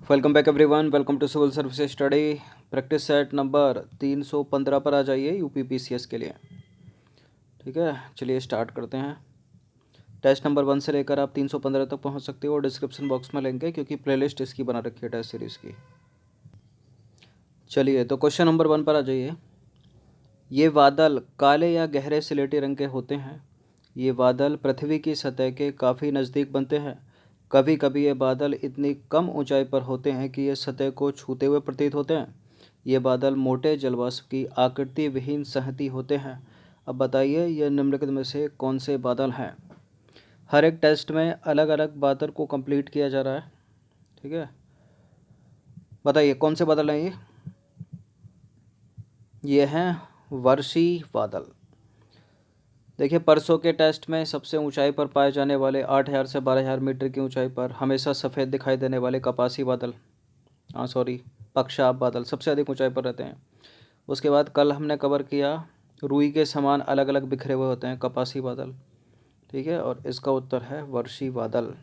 Welcome back everyone, welcome to civil service study. Practice set number 315 पर आ जाइए UPPCS के लिए। ठीक है, चलिए स्टार्ट करते हैं। टेस्ट नंबर 1 से लेकर आप 315 तक पहुंच सकते हो और डिस्क्रिप्शन बॉक्स में लेंगे क्योंकि प्लेलिस्ट इसकी बना रखी है टेस्ट सीरीज़ की। चलिए तो क्वेश्चन नंबर 1 पर आ जाइए। ये बादल काले या गहरे सिलेटी रंग के होते हैं। ये बादल पृथ्वी की सतह के काफ़ी नज़दीक बनते हैं। कभी कभी ये बादल इतनी कम ऊंचाई पर होते हैं कि ये सतह को छूते हुए प्रतीत होते हैं। ये बादल मोटे जलवाष्प की आकृति विहीन संहति होते हैं। अब बताइए ये निम्नलिखित में से कौन से बादल हैं। हर एक टेस्ट में अलग अलग बादल को कंप्लीट किया जा रहा है। ठीक है, बताइए कौन से बादल हैं ये हैं वर्षी बादल। देखिए परसों के टेस्ट में सबसे ऊंचाई पर पाए जाने वाले 8,000 से 12,000 मीटर की ऊंचाई पर हमेशा सफ़ेद दिखाई देने वाले कपासी बादल, पक्षाब बादल सबसे अधिक ऊंचाई पर रहते हैं। उसके बाद कल हमने कवर किया रुई के समान अलग अलग बिखरे हुए होते हैं कपासी बादल। ठीक है, और इसका उत्तर है वर्षी बादल।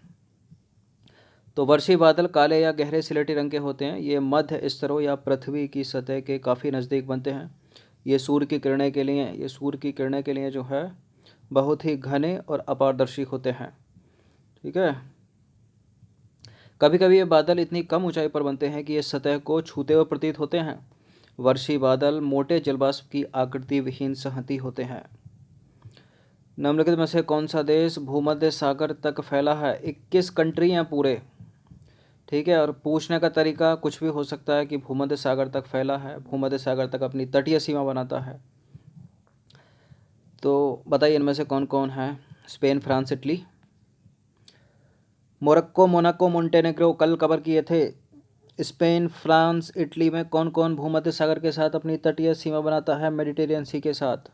तो वर्षी बादल काले या गहरे सिलेटी रंग के होते हैं। ये मध्य स्तरों या पृथ्वी की सतह के काफ़ी नज़दीक बनते हैं। ये सूर्य की किरणें के लिए जो है बहुत ही घने और अपारदर्शी होते हैं। ठीक है, कभी कभी ये बादल इतनी कम ऊंचाई पर बनते हैं कि ये सतह को छूते हुए प्रतीत होते हैं। वर्षी बादल मोटे जलवाष्प की आकृति विहीन संहति होते हैं। निम्नलिखित में से कौन सा देश भूमध्य सागर तक फैला है। 21 कंट्री हैं पूरे। ठीक है, और पूछने का तरीका कुछ भी हो सकता है कि भूमध्य सागर तक फैला है, भूमध्य सागर तक अपनी तटीय सीमा बनाता है। तो बताइए इनमें से कौन कौन है। Spain, France, Italy, Morocco, Monaco, Montenegro कल कवर किए थे। स्पेन, फ्रांस, इटली में कौन कौन भूमध्य सागर के साथ अपनी तटीय सीमा बनाता है मेडिटेरियन सी के साथ।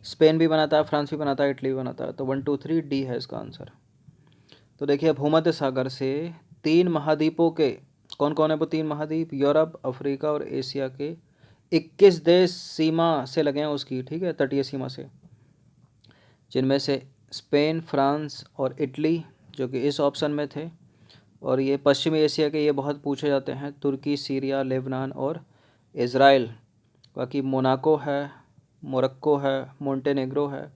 स्पेन भी बनाता है, फ्रांस भी बनाता है, इटली भी बनाता है। तो 1 2 3 डी है इसका आंसर। तो देखिए भूमध्य सागर से 3 महाद्वीपों के कौन कौन है वो 3 महाद्वीप, यूरोप, अफ्रीका और एशिया के 21 देश सीमा से लगे हैं उसकी। ठीक है, तटीय सीमा से, जिनमें से स्पेन, फ्रांस और इटली जो कि इस ऑप्शन में थे। और ये पश्चिमी एशिया के ये बहुत पूछे जाते हैं, तुर्की, सीरिया, लेबनान और इज़राइल। बाकी मोनाको है, मोरक्को है, मोंटेनेग्रो है,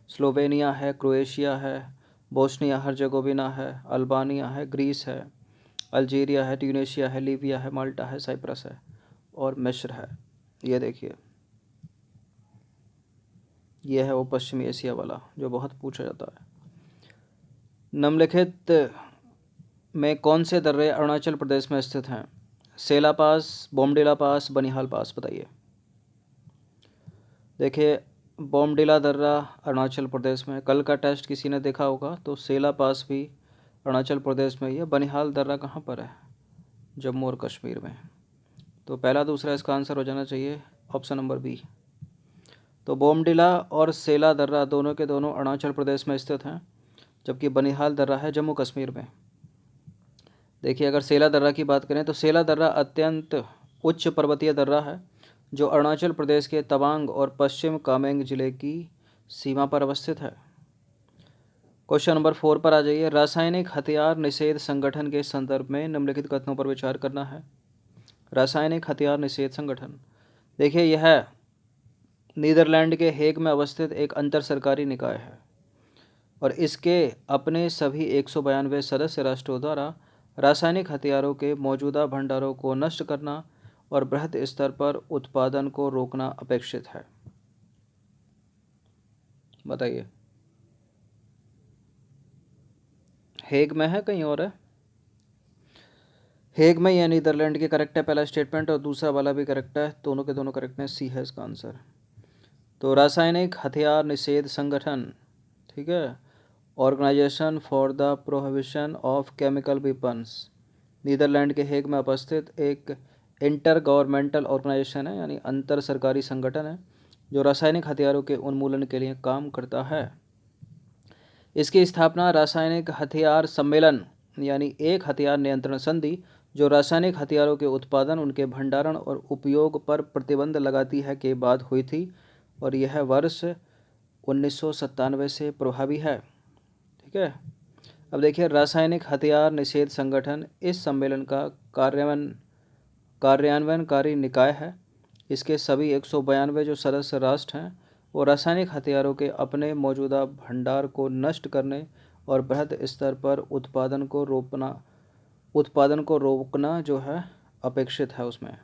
स्लोवेनिया है, क्रोएशिया है, बोस्निया हर्जेगोविना है, अल्बानिया है, ग्रीस है, अल्जीरिया है, ट्यूनीशिया है, लीबिया है, माल्टा है, साइप्रस है और मिस्र है। ये देखिए ये है वो पश्चिमी एशिया वाला जो बहुत पूछा जाता है। निम्नलिखित में कौन से दर्रे अरुणाचल प्रदेश में स्थित हैं। सेला पास, बोमडिला पास, बनिहाल पास, बताइए। देखिए बोमडिला दर्रा अरुणाचल प्रदेश में, कल का टेस्ट किसी ने देखा होगा तो सेला पास भी अरुणाचल प्रदेश में ही है। बनिहाल दर्रा कहाँ पर है, जम्मू और कश्मीर में। तो पहला दूसरा इसका आंसर हो जाना चाहिए ऑप्शन नंबर बी। तो बोमडिला और सेला दर्रा दोनों के दोनों अरुणाचल प्रदेश में स्थित हैं, जबकि बनिहाल दर्रा है जम्मू कश्मीर में। देखिए अगर सेला दर्रा की बात करें तो सेला दर्रा अत्यंत उच्च पर्वतीय दर्रा है जो अरुणाचल प्रदेश के तवांग और पश्चिम कामेंग जिले की सीमा पर अवस्थित है। क्वेश्चन नंबर 4 पर आ जाइए। रासायनिक हथियार निषेध संगठन के संदर्भ में निम्नलिखित कथनों पर विचार करना है। रासायनिक हथियार निषेध संगठन, देखिए यह नीदरलैंड के हेग में अवस्थित एक अंतर सरकारी निकाय है और इसके अपने सभी 192 सदस्य राष्ट्रों द्वारा रासायनिक हथियारों के मौजूदा भंडारों को नष्ट करना और बृहद स्तर पर उत्पादन को रोकना अपेक्षित है। बताइए हेग में है कहीं और है। हेग में या नीदरलैंड के करेक्ट है पहला स्टेटमेंट, और दूसरा वाला भी करेक्ट है, दोनों के दोनों करेक्ट हैं, सी है इसका आंसर। तो रासायनिक हथियार निषेध संगठन, ठीक है, organisation for the prohibition of chemical weapons, Netherlands के हेग में उपस्थित एक इंटर गवर्नमेंटल ऑर्गेनाइजेशन है, यानी अंतर सरकारी संगठन है जो रासायनिक हथियारों के उन्मूलन के लिए काम करता है। इसकी स्थापना रासायनिक हथियार सम्मेलन यानी एक हथियार नियंत्रण संधि जो रासायनिक हथियारों के उत्पादन, उनके भंडारण और उपयोग पर प्रतिबंध लगाती है के बाद हुई थी और यह वर्ष 1997 से प्रभावी है। ठीक है, अब देखिए, रासायनिक हथियार निषेध संगठन इस सम्मेलन का कार्यान्वयनकारी निकाय है। इसके सभी 192 जो सदस्य राष्ट्र हैं वो रासायनिक हथियारों के अपने मौजूदा भंडार को नष्ट करने और बृहद स्तर पर उत्पादन को रोकना जो है अपेक्षित है उसमें।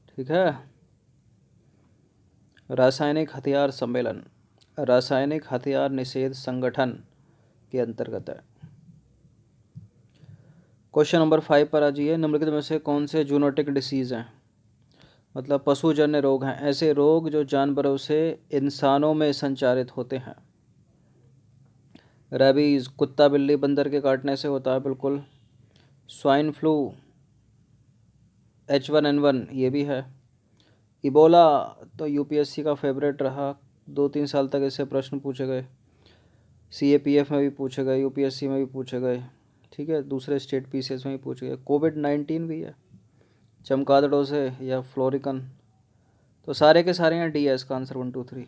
ठीक है। रासायनिक हथियार सम्मेलन रासायनिक हथियार निषेध संगठन के अंतर्गत है। क्वेश्चन नंबर 5 पर आ जाइए। निम्नलिखित में से कौन से जूनोटिक डिसीज़ हैं, मतलब पशुजन्य रोग हैं, ऐसे रोग जो जानवरों से इंसानों में संचारित होते हैं। रेबीज कुत्ता बिल्ली बंदर के काटने से होता है, बिल्कुल। स्वाइन फ्लू H1N1 ये भी है। इबोला तो यूपीएससी का फेवरेट रहा, 2-3 साल तक इससे प्रश्न पूछे गए, CAPF में भी पूछे गए, यूपीएससी में भी पूछे गए। ठीक है, दूसरे स्टेट पीसीएस में भी पूछे गए। कोविड-19 भी है, चमगादड़ों से या फ्लोरिकन, तो सारे के सारे हैं। डी है इसका आंसर 1 2 3।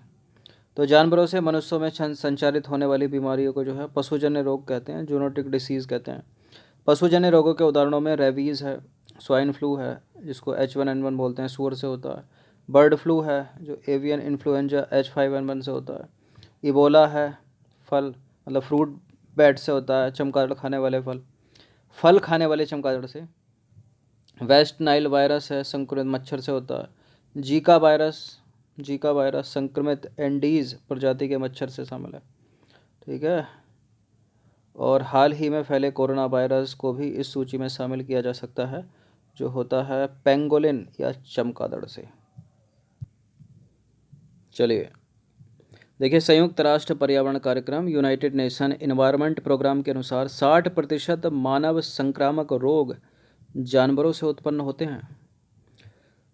तो जानवरों से मनुष्यों में संचारित होने वाली बीमारियों को जो है पशुजन्य रोग कहते हैं, जूनोटिक डिसीज़ कहते हैं। पशुजन्य रोगों के उदाहरणों में रेबीज़ है, स्वाइन फ्लू है जिसको H1N1 बोलते हैं, सूअर से होता है। बर्ड फ्लू है जो एवियन इन्फ्लुएंजा H5N1 से होता है। इबोला है, फल मतलब फ्रूट बैट से होता है, चमगादड़ खाने वाले फल खाने वाले चमगादड़ से। वेस्ट नाइल वायरस है, संक्रमित मच्छर से होता है। जीका वायरस संक्रमित एंडीज प्रजाति के मच्छर से शामिल है। ठीक है। और हाल ही में फैले कोरोना वायरस को भी इस सूची में शामिल किया जा सकता है, जो होता है पेंगोलिन या चमगादड़ से। चलिए देखिए, संयुक्त राष्ट्र पर्यावरण कार्यक्रम यूनाइटेड नेशन इन्वायरमेंट प्रोग्राम के अनुसार 60% मानव संक्रामक रोग जानवरों से उत्पन्न होते हैं।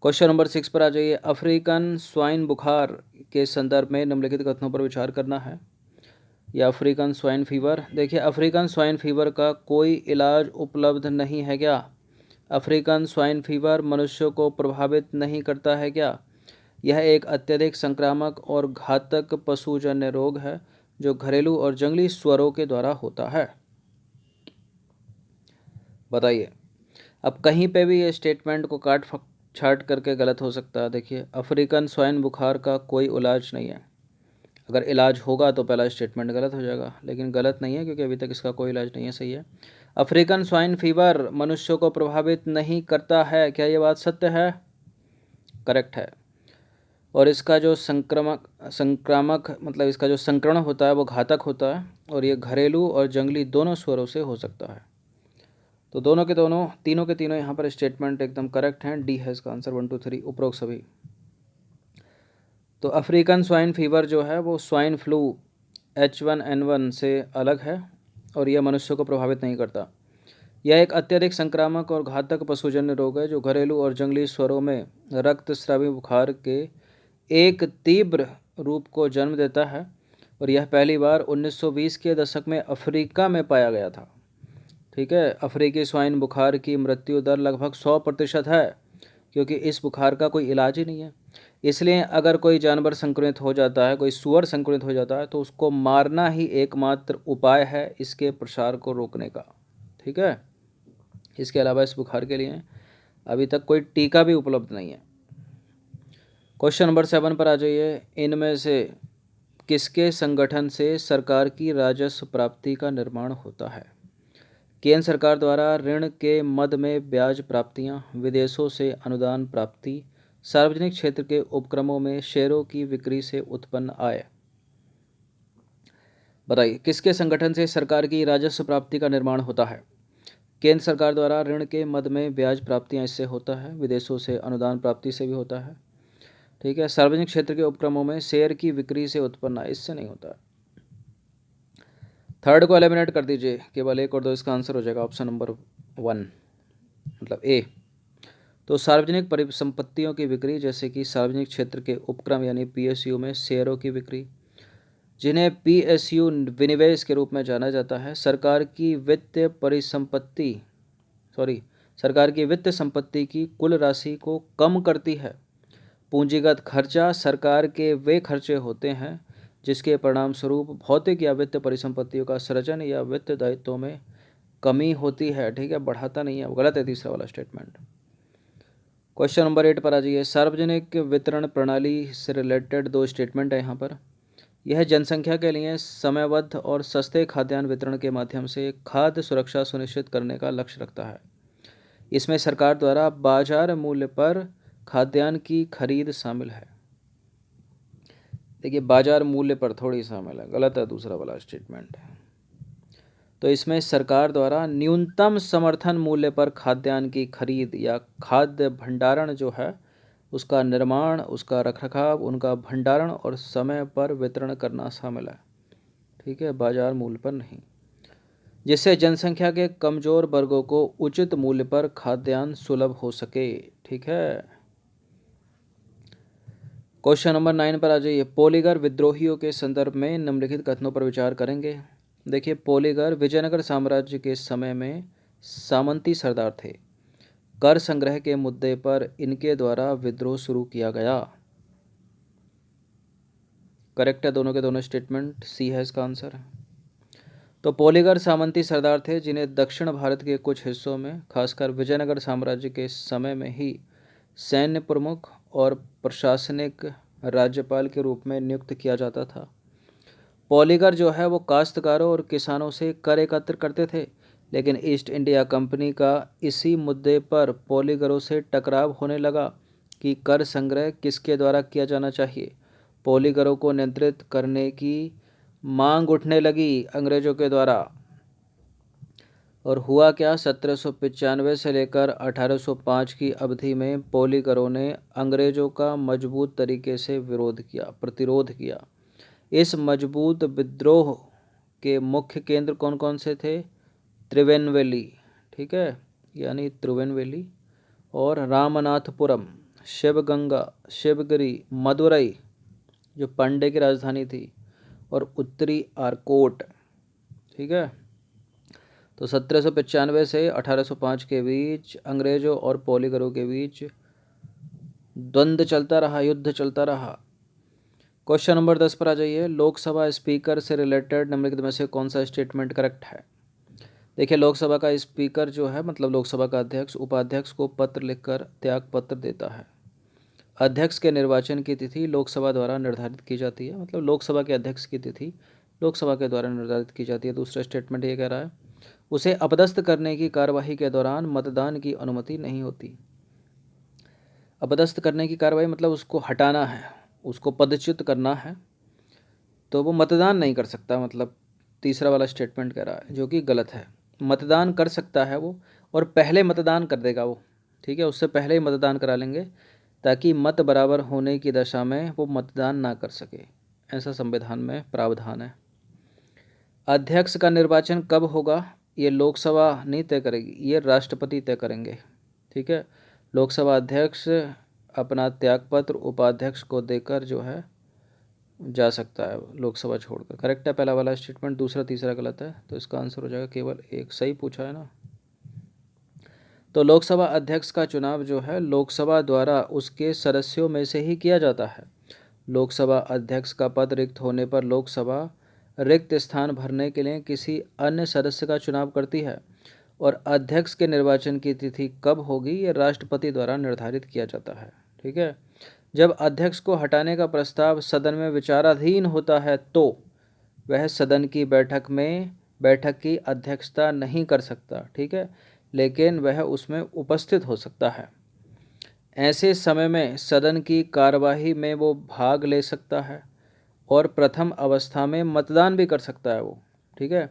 क्वेश्चन नंबर 6 पर आ जाइए। अफ्रीकन स्वाइन बुखार के संदर्भ में निम्नलिखित कथनों पर विचार करना है। या अफ्रीकन स्वाइन फीवर, देखिए अफ्रीकन स्वाइन फीवर का कोई इलाज उपलब्ध नहीं है क्या? अफ्रीकन स्वाइन फीवर मनुष्यों को प्रभावित नहीं करता है क्या? यह एक अत्यधिक संक्रामक और घातक पशुजन्य रोग है जो घरेलू और जंगली सूअरों के द्वारा होता है। बताइए, अब कहीं पे भी ये स्टेटमेंट को काट छाट करके गलत हो सकता है। देखिए, अफ्रीकन स्वाइन बुखार का कोई इलाज नहीं है। अगर इलाज होगा तो पहला स्टेटमेंट गलत हो जाएगा, लेकिन गलत नहीं है क्योंकि अभी तक इसका कोई इलाज नहीं है। सही है। अफ्रीकन स्वाइन फीवर मनुष्यों को प्रभावित नहीं करता है, क्या ये बात सत्य है? करेक्ट है। और इसका जो संक्रामक मतलब इसका जो संक्रमण होता है वो घातक होता है, और ये घरेलू और जंगली दोनों स्वरों से हो सकता है। तो दोनों के दोनों तीनों के तीनों यहाँ पर स्टेटमेंट एकदम करेक्ट हैं। डी है इसका आंसर 1 2 3 उपरोक्त सभी। तो अफ्रीकन स्वाइन फीवर जो है वो स्वाइन फ्लू H1N1 से अलग है और यह मनुष्यों को प्रभावित नहीं करता। यह एक अत्यधिक संक्रामक और घातक पशुजन्य रोग है जो घरेलू और जंगली स्वरों में रक्तस्रावी बुखार के एक तीव्र रूप को जन्म देता है, और यह पहली बार 1920 के दशक में अफ्रीका में पाया गया था। ठीक है। अफ्रीकी स्वाइन बुखार की मृत्यु दर लगभग 100% है, क्योंकि इस बुखार का कोई इलाज ही नहीं है। इसलिए अगर कोई जानवर संक्रमित हो जाता है, कोई सूअर संक्रमित हो जाता है, तो उसको मारना ही एकमात्र उपाय है इसके प्रसार को रोकने का। ठीक है। इसके अलावा इस बुखार के लिए अभी तक कोई टीका भी उपलब्ध नहीं है। क्वेश्चन नंबर 7 पर आ जाइए। इनमें से किसके संगठन से सरकार की राजस्व प्राप्ति का निर्माण होता है? केंद्र सरकार द्वारा ऋण के मद में ब्याज प्राप्तियां, विदेशों से अनुदान प्राप्ति, सार्वजनिक क्षेत्र के उपक्रमों में शेयरों की बिक्री से उत्पन्न आय। बताइए, किसके संगठन से सरकार की राजस्व प्राप्ति का निर्माण होता है? केंद्र सरकार द्वारा ऋण के मद में ब्याज प्राप्तियां इससे होता है, विदेशों से अनुदान प्राप्ति से भी होता है। ठीक है। सार्वजनिक क्षेत्र के उपक्रमों में शेयर की बिक्री से उत्पन्न आय इससे नहीं होता। थर्ड को एलिमिनेट कर दीजिए, केवल 1 और 2 इसका आंसर हो जाएगा ऑप्शन नंबर 1 मतलब ए। तो सार्वजनिक परिसंपत्तियों की बिक्री, जैसे कि सार्वजनिक क्षेत्र के उपक्रम यानी PSU में शेयरों की बिक्री, जिन्हें PSU विनिवेश के रूप में जाना जाता है, सरकार की वित्त संपत्ति की कुल राशि को कम करती है। पूंजीगत खर्चा सरकार के वे खर्चे होते हैं जिसके परिणाम स्वरूप भौतिक या वित्त परिसंपत्तियों का सृजन या वित्त दायित्वों में कमी होती है। ठीक है, बढ़ाता नहीं है, वो गलत है तीसरा वाला स्टेटमेंट। क्वेश्चन नंबर 8 पर आ जाइए। सार्वजनिक वितरण प्रणाली से रिलेटेड दो स्टेटमेंट है यहाँ पर। यह जनसंख्या के लिए समयबद्ध और सस्ते खाद्यान्न वितरण के माध्यम से खाद्य सुरक्षा सुनिश्चित करने का लक्ष्य रखता है। इसमें सरकार द्वारा बाजार मूल्य पर खाद्यान्न की खरीद शामिल है। देखिए, बाजार मूल्य पर थोड़ी शामिल है, गलत है दूसरा वाला स्टेटमेंट। तो इसमें सरकार द्वारा न्यूनतम समर्थन मूल्य पर खाद्यान्न की खरीद या खाद्य भंडारण जो है उसका निर्माण, उसका रखरखाव, उनका भंडारण और समय पर वितरण करना शामिल है। ठीक है, बाजार मूल्य पर नहीं, जिससे जनसंख्या के कमजोर वर्गों को उचित मूल्य पर खाद्यान्न सुलभ हो सके। ठीक है, क्वेश्चन नंबर 9 पर आ जाइए। पोलीगर विद्रोहियों के संदर्भ में निम्नलिखित कथनों पर विचार करेंगे। देखिए, पोलीगर विजयनगर साम्राज्य के समय में सामंती सरदार थे। कर संग्रह के मुद्दे पर इनके द्वारा विद्रोह शुरू किया गया। करेक्ट है दोनों के दोनों स्टेटमेंट, सी है इसका आंसर। तो पोलीगर सामंती सरदार थे जिन्हें दक्षिण भारत के कुछ हिस्सों में, खासकर विजयनगर साम्राज्य के समय में ही सैन्य प्रमुख और प्रशासनिक राज्यपाल के रूप में नियुक्त किया जाता था। पोलीगर जो है वो काश्तकारों और किसानों से कर एकत्र करते थे, लेकिन ईस्ट इंडिया कंपनी का इसी मुद्दे पर पोलीगरों से टकराव होने लगा कि कर संग्रह किसके द्वारा किया जाना चाहिए। पोलीगरों को नियंत्रित करने की मांग उठने लगी अंग्रेजों के द्वारा। और हुआ क्या, 1795 से लेकर 1805 की अवधि में पोलीगरों ने अंग्रेजों का मजबूत तरीके से विरोध किया, प्रतिरोध किया। इस मजबूत विद्रोह के मुख्य केंद्र कौन कौन से थे? त्रिवेनवेली, ठीक है, यानी त्रिवेनवेली और रामनाथपुरम, शिवगंगा, शिवगिरी, मदुरई जो पांडे की राजधानी थी, और उत्तरी आरकोट। ठीक है, तो 1795 से 1805 के बीच अंग्रेजों और पोलीगरों के बीच द्वंद्व चलता रहा, युद्ध चलता रहा। क्वेश्चन नंबर 10 पर आ जाइए। लोकसभा स्पीकर से रिलेटेड निम्नलिखित में से कौन सा स्टेटमेंट करेक्ट है? देखिए, लोकसभा का स्पीकर जो है मतलब लोकसभा का अध्यक्ष उपाध्यक्ष को पत्र लिखकर त्याग पत्र देता है। अध्यक्ष के निर्वाचन की तिथि लोकसभा द्वारा निर्धारित की जाती है, मतलब लोकसभा के अध्यक्ष की तिथि लोकसभा के द्वारा निर्धारित की जाती है। दूसरा स्टेटमेंट ये कह रहा है उसे अपदस्थ करने की कार्यवाही के दौरान मतदान की अनुमति नहीं होती। अपदस्थ करने की कार्यवाही मतलब उसको हटाना है, उसको पदच्युत करना है, तो वो मतदान नहीं कर सकता, मतलब तीसरा वाला स्टेटमेंट कह रहा है, जो कि गलत है। मतदान कर सकता है वो, और पहले मतदान कर देगा वो। ठीक है, उससे पहले ही मतदान करा लेंगे ताकि मत बराबर होने की दशा में वो मतदान ना कर सके, ऐसा संविधान में प्रावधान है। अध्यक्ष का निर्वाचन कब होगा ये लोकसभा नहीं तय करेगी, ये राष्ट्रपति तय करेंगे। ठीक है, लोकसभा अध्यक्ष अपना त्यागपत्र उपाध्यक्ष को देकर जो है जा सकता है लोकसभा छोड़कर। करेक्ट है पहला वाला स्टेटमेंट, दूसरा तीसरा गलत है, तो इसका आंसर हो जाएगा केवल एक। सही पूछा है ना। तो लोकसभा अध्यक्ष का चुनाव जो है लोकसभा द्वारा उसके सदस्यों में से ही किया जाता है। लोकसभा अध्यक्ष का पद रिक्त होने पर लोकसभा रिक्त स्थान भरने के लिए किसी अन्य सदस्य का चुनाव करती है, और अध्यक्ष के निर्वाचन की तिथि कब होगी ये राष्ट्रपति द्वारा निर्धारित किया जाता है। ठीक है, जब अध्यक्ष को हटाने का प्रस्ताव सदन में विचाराधीन होता है तो वह सदन की बैठक की अध्यक्षता नहीं कर सकता। ठीक है, लेकिन वह उसमें उपस्थित हो सकता है। ऐसे समय में सदन की कार्यवाही में वो भाग ले सकता है और प्रथम अवस्था में मतदान भी कर सकता है वो। ठीक है,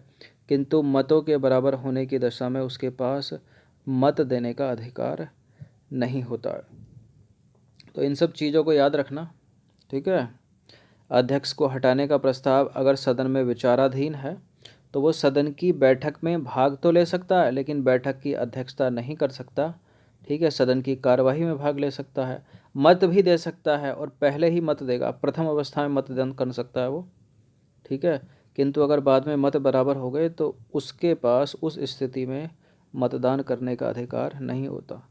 किंतु मतों के बराबर होने की दशा में उसके पास मत देने का अधिकार नहीं होता है। तो इन सब चीज़ों को याद रखना। ठीक है, अध्यक्ष को हटाने का प्रस्ताव अगर सदन में विचाराधीन है तो वो सदन की बैठक में भाग तो ले सकता है, लेकिन बैठक की अध्यक्षता नहीं कर सकता। ठीक है, सदन की कार्यवाही में भाग ले सकता है, मत भी दे सकता है, और पहले ही मत देगा, प्रथम अवस्था में मतदान कर सकता है वो। ठीक है, किंतु अगर बाद में मत बराबर हो गए तो उसके पास उस स्थिति में मतदान करने का अधिकार नहीं होता।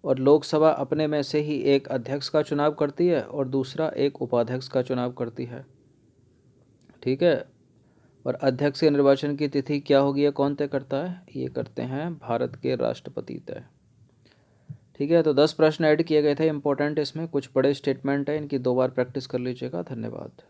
और लोकसभा अपने में से ही एक अध्यक्ष का चुनाव करती है और दूसरा एक उपाध्यक्ष का चुनाव करती है। ठीक है। और अध्यक्ष के निर्वाचन की तिथि क्या होगी, ये कौन तय करता है, ये करते हैं भारत के राष्ट्रपति तय। ठीक है, तो 10 प्रश्न ऐड किए गए थे इंपॉर्टेंट, इसमें कुछ बड़े स्टेटमेंट हैं, इनकी 2 बार प्रैक्टिस कर लीजिएगा। धन्यवाद।